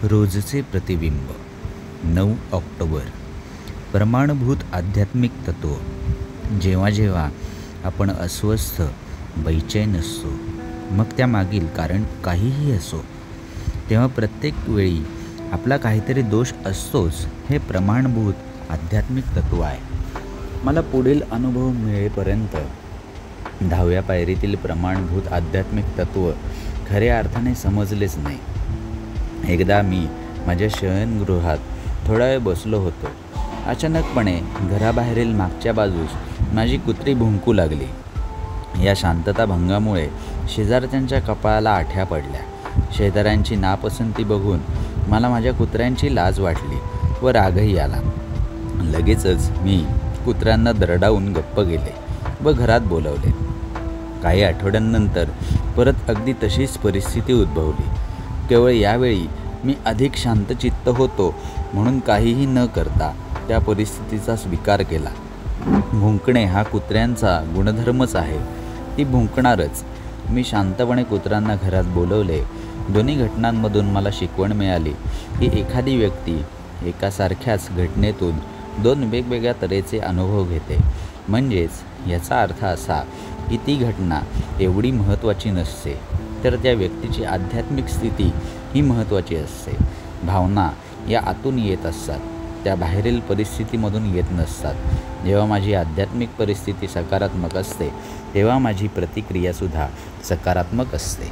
रोजचे प्रतिबिंब 9 ऑक्टोबर. प्रमाणभूत आध्यात्मिक तत्व. जेव्हा जेव्हा आपण अस्वस्थ बेचैन असतो, मग त्यामागील कारण काहीही असो, तेव्हा प्रत्येक वेळी आपला काहीतरी दोष असतोच. हे प्रमाणभूत आध्यात्मिक तत्व आहे. मला पुढील अनुभव मिळेपर्यंत 10व्या पायरीतील प्रमाणभूत आध्यात्मिक तत्व खऱ्या अर्थाने समजलेच नाही. एकदा मी माझ्या शयनगृहात थोडा वेळ बसलो होतो. अचानकपणे घराबाहेरील मागच्या बाजूस माझी कुत्री भुंकू लागली. या शांतताभंगामुळे शेजारच्यांच्या कपाळाला आठ्या पडल्या. शेजाऱ्यांची नापसंती बघून मला माझ्या कुत्र्यांची लाज वाटली व रागही आला. लगेचच मी कुत्र्यांना दरडावून गप्प गेले व घरात बोलवले. काही आठवड्यांनंतर परत अगदी तशीच परिस्थिती उद्भवली. केवळ यावेळी मी अधिक शांतचित्त होतो म्हणून काहीही न करता त्या परिस्थितीचा स्वीकार केला. भुंकणे हा कुत्र्यांचा गुणधर्मच आहे. ती भुंकणारच. मी शांतपणे कुत्र्यांना घरात बोलवले. दोन्ही घटनांमधून मला शिकवण मिळाली की एखादी व्यक्ती एकासारख्याच घटनेतून 2 वेगवेगळ्या तऱ्हेचे अनुभव घेते. म्हणजेच याचा अर्थ असा की ती घटना एवढी महत्त्वाची नसते, तर त्या व्यक्तीची आध्यात्मिक स्थिती ही महत्त्वाची असते. भावना या आतून येत असतात, त्या बाहेरील परिस्थितीमधून येत नसतात. जेव्हा माझी आध्यात्मिक परिस्थिती सकारात्मक असते, तेव्हा माझी प्रतिक्रियासुद्धा सकारात्मक असते.